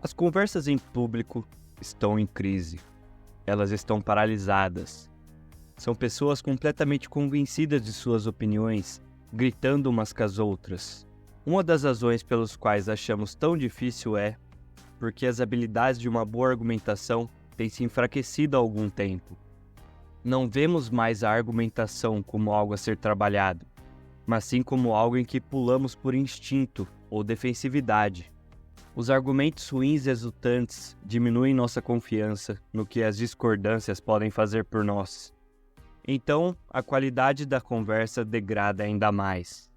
As conversas em público estão em crise. Elas estão paralisadas. São pessoas completamente convencidas de suas opiniões, gritando umas com as outras. Uma das razões pelas quais achamos tão difícil é porque as habilidades de uma boa argumentação têm se enfraquecido há algum tempo. Não vemos mais a argumentação como algo a ser trabalhado, mas sim como algo em que pulamos por instinto ou defensividade. Os argumentos ruins resultantes diminuem nossa confiança no que as discordâncias podem fazer por nós. Então, a qualidade da conversa degrada ainda mais.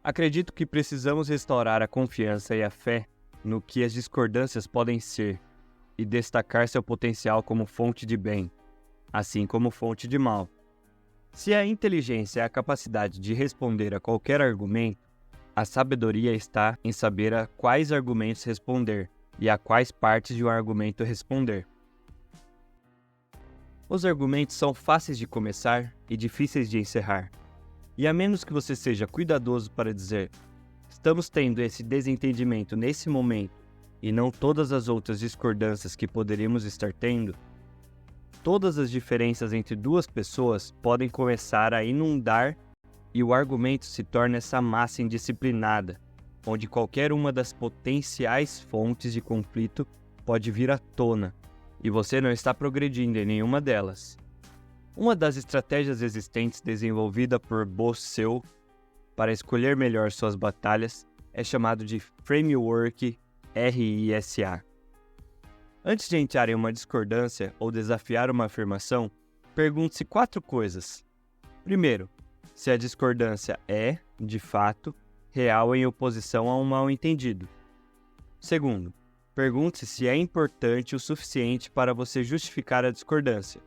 Acredito que precisamos restaurar a confiança e a fé no que as discordâncias podem ser e destacar seu potencial como fonte de bem, assim como fonte de mal. Se a inteligência é a capacidade de responder a qualquer argumento, a sabedoria está em saber a quais argumentos responder e a quais partes de um argumento responder. Os argumentos são fáceis de começar e difíceis de encerrar. E a menos que você seja cuidadoso para dizer "estamos tendo esse desentendimento nesse momento" e não todas as outras discordâncias que poderíamos estar tendo, todas as diferenças entre duas pessoas podem começar a inundar e o argumento se torna essa massa indisciplinada, onde qualquer uma das potenciais fontes de conflito pode vir à tona, e você não está progredindo em nenhuma delas. Uma das estratégias existentes desenvolvida por Bossel para escolher melhor suas batalhas é chamado de Framework RISA. Antes de entrar em uma discordância ou desafiar uma afirmação, pergunte-se 4 coisas. Primeiro, se a discordância é, de fato, real em oposição a um mal-entendido. Segundo, pergunte-se se é importante o suficiente para você justificar a discordância.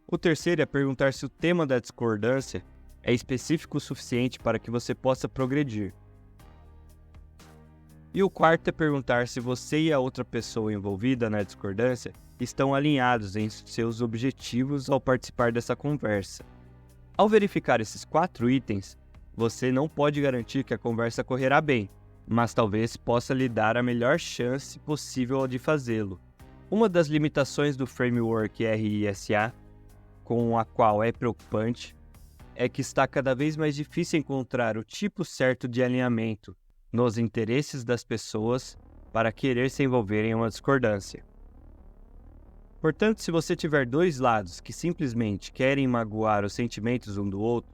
O terceiro é perguntar se o tema da discordância é específico o suficiente para que você possa progredir. E o quarto é perguntar se você e a outra pessoa envolvida na discordância estão alinhados em seus objetivos ao participar dessa conversa. Ao verificar esses 4 itens, você não pode garantir que a conversa correrá bem, mas talvez possa lhe dar a melhor chance possível de fazê-lo. Uma das limitações do Framework RISA, com a qual é preocupante, é que está cada vez mais difícil encontrar o tipo certo de alinhamento nos interesses das pessoas para querer se envolver em uma discordância. Portanto, se você tiver 2 lados que simplesmente querem magoar os sentimentos um do outro,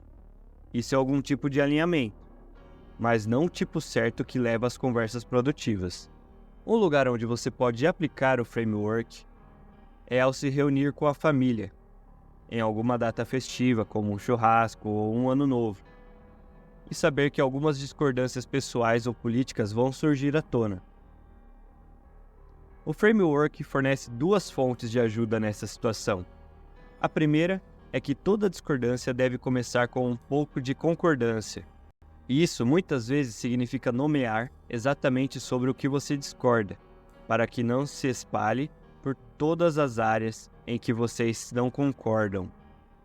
isso é algum tipo de alinhamento, mas não o tipo certo que leva às conversas produtivas. Um lugar onde você pode aplicar o framework é ao se reunir com a família, em alguma data festiva, como um churrasco ou um ano novo, e saber que algumas discordâncias pessoais ou políticas vão surgir à tona. O framework fornece 2 fontes de ajuda nessa situação. A primeira é que toda discordância deve começar com um pouco de concordância. E isso muitas vezes significa nomear exatamente sobre o que você discorda, para que não se espalhe por todas as áreas em que vocês não concordam.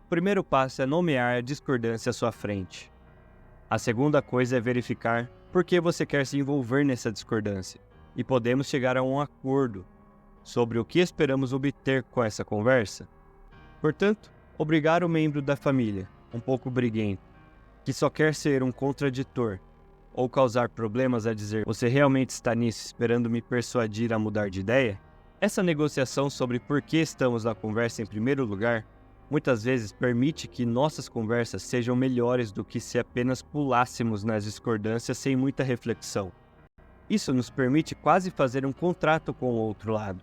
O primeiro passo é nomear a discordância à sua frente. A segunda coisa é verificar por que você quer se envolver nessa discordância. E podemos chegar a um acordo sobre o que esperamos obter com essa conversa. Portanto, obrigar o membro da família, um pouco briguento, que só quer ser um contraditor, ou causar problemas a dizer "você realmente está nisso esperando me persuadir a mudar de ideia?" Essa negociação sobre por que estamos na conversa em primeiro lugar, muitas vezes permite que nossas conversas sejam melhores do que se apenas pulássemos nas discordâncias sem muita reflexão. Isso nos permite quase fazer um contrato com o outro lado.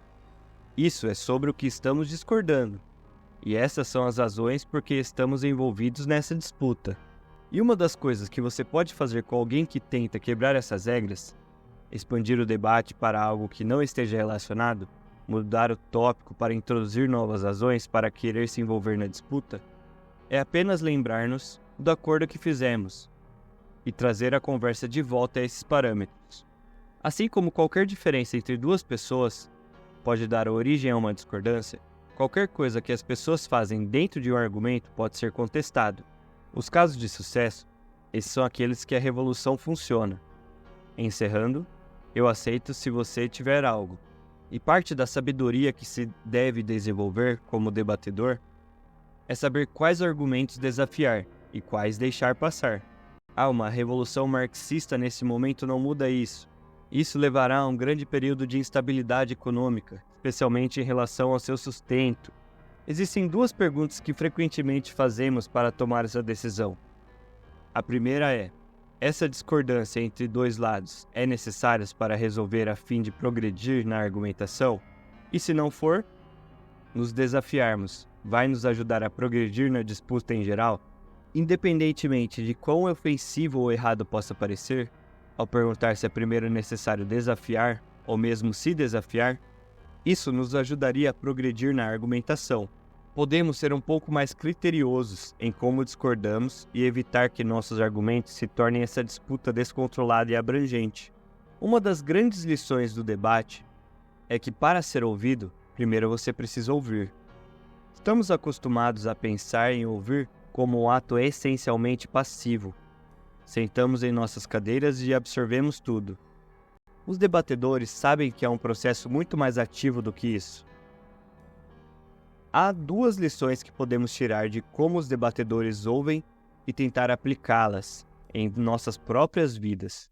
Isso é sobre o que estamos discordando. E essas são as razões por que estamos envolvidos nessa disputa. E uma das coisas que você pode fazer com alguém que tenta quebrar essas regras, expandir o debate para algo que não esteja relacionado, mudar o tópico para introduzir novas razões para querer se envolver na disputa, é apenas lembrar-nos do acordo que fizemos e trazer a conversa de volta a esses parâmetros. Assim como qualquer diferença entre 2 pessoas pode dar origem a uma discordância, qualquer coisa que as pessoas fazem dentro de um argumento pode ser contestado. Os casos de sucesso, esses são aqueles que a revolução funciona. Encerrando, Eu aceito se você tiver algo. E parte da sabedoria que se deve desenvolver como debatedor é saber quais argumentos desafiar e quais deixar passar. Uma revolução marxista nesse momento não muda isso. Isso levará a um grande período de instabilidade econômica, especialmente em relação ao seu sustento. Existem duas perguntas que frequentemente fazemos para tomar essa decisão. A primeira é: essa discordância entre dois lados é necessária para resolver a fim de progredir na argumentação? E se não for, nos desafiarmos vai nos ajudar a progredir na disputa em geral? Independentemente de quão ofensivo ou errado possa parecer, ao perguntar se é primeiro necessário desafiar ou mesmo se desafiar, isso nos ajudaria a progredir na argumentação. Podemos ser um pouco mais criteriosos em como discordamos e evitar que nossos argumentos se tornem essa disputa descontrolada e abrangente. Uma das grandes lições do debate é que, para ser ouvido, primeiro você precisa ouvir. Estamos acostumados a pensar em ouvir como um ato essencialmente passivo. Sentamos em nossas cadeiras e absorvemos tudo. Os debatedores sabem que é um processo muito mais ativo do que isso. Há duas lições que podemos tirar de como os debatedores ouvem e tentar aplicá-las em nossas próprias vidas.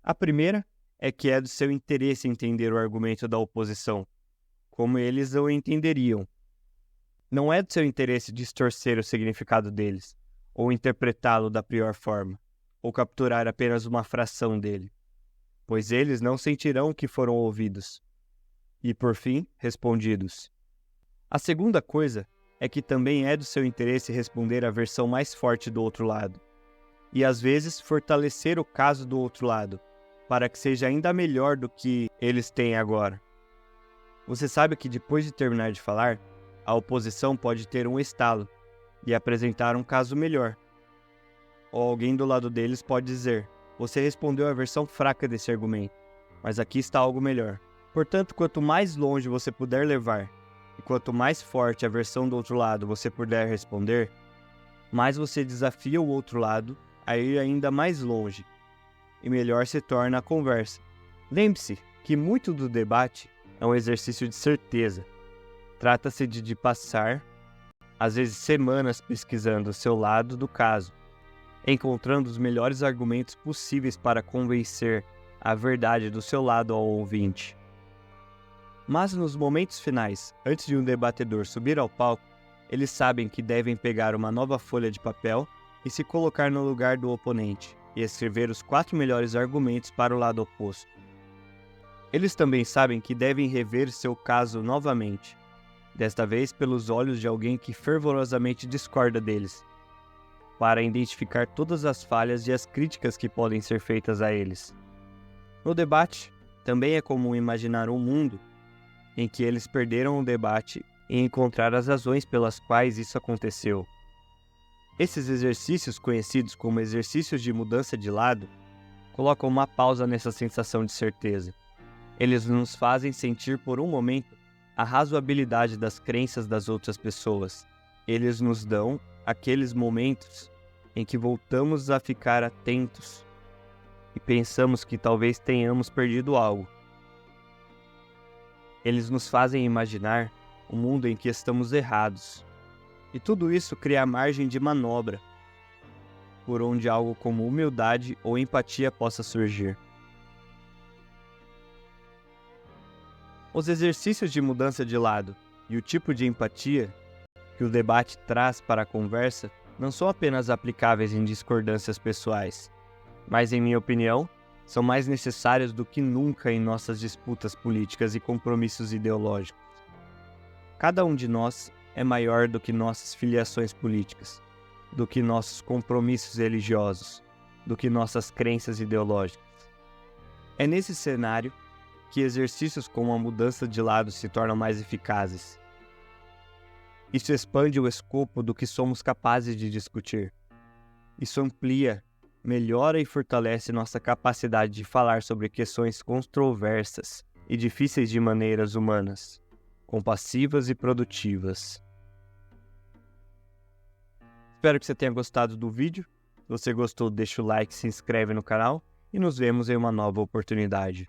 A primeira é que é do seu interesse entender o argumento da oposição, como eles o entenderiam. Não é do seu interesse distorcer o significado deles, ou interpretá-lo da pior forma, ou capturar apenas uma fração dele, pois eles não sentirão que foram ouvidos. E, por fim, respondidos. A segunda coisa é que também é do seu interesse responder à versão mais forte do outro lado, e às vezes fortalecer o caso do outro lado, para que seja ainda melhor do que eles têm agora. Você sabe que depois de terminar de falar, a oposição pode ter um estalo e apresentar um caso melhor. Ou alguém do lado deles pode dizer: você respondeu a versão fraca desse argumento, mas aqui está algo melhor. Portanto, quanto mais longe você puder levar, e quanto mais forte a versão do outro lado você puder responder, mais você desafia o outro lado a ir ainda mais longe, e melhor se torna a conversa. Lembre-se que muito do debate é um exercício de certeza. Trata-se de passar, às vezes semanas, pesquisando o seu lado do caso, encontrando os melhores argumentos possíveis para convencer a verdade do seu lado ao ouvinte. Mas nos momentos finais, antes de um debatedor subir ao palco, eles sabem que devem pegar uma nova folha de papel e se colocar no lugar do oponente e escrever os 4 melhores argumentos para o lado oposto. Eles também sabem que devem rever seu caso novamente, desta vez pelos olhos de alguém que fervorosamente discorda deles, para identificar todas as falhas e as críticas que podem ser feitas a eles. No debate, também é comum imaginar um mundo em que eles perderam o debate e encontrar as razões pelas quais isso aconteceu. Esses exercícios, conhecidos como exercícios de mudança de lado, colocam uma pausa nessa sensação de certeza. Eles nos fazem sentir por um momento a razoabilidade das crenças das outras pessoas. Eles nos dão aqueles momentos em que voltamos a ficar atentos e pensamos que talvez tenhamos perdido algo. Eles nos fazem imaginar um mundo em que estamos errados. E tudo isso cria margem de manobra, por onde algo como humildade ou empatia possa surgir. Os exercícios de mudança de lado e o tipo de empatia que o debate traz para a conversa não são apenas aplicáveis em discordâncias pessoais, mas, em minha opinião, são mais necessários do que nunca em nossas disputas políticas e compromissos ideológicos. Cada um de nós é maior do que nossas filiações políticas, do que nossos compromissos religiosos, do que nossas crenças ideológicas. É nesse cenário que exercícios como a mudança de lado se tornam mais eficazes. Isso expande o escopo do que somos capazes de discutir. Isso amplia, melhora e fortalece nossa capacidade de falar sobre questões controversas e difíceis de maneiras humanas, compassivas e produtivas. Espero que você tenha gostado do vídeo. Se você gostou, deixa o like, se inscreve no canal e nos vemos em uma nova oportunidade.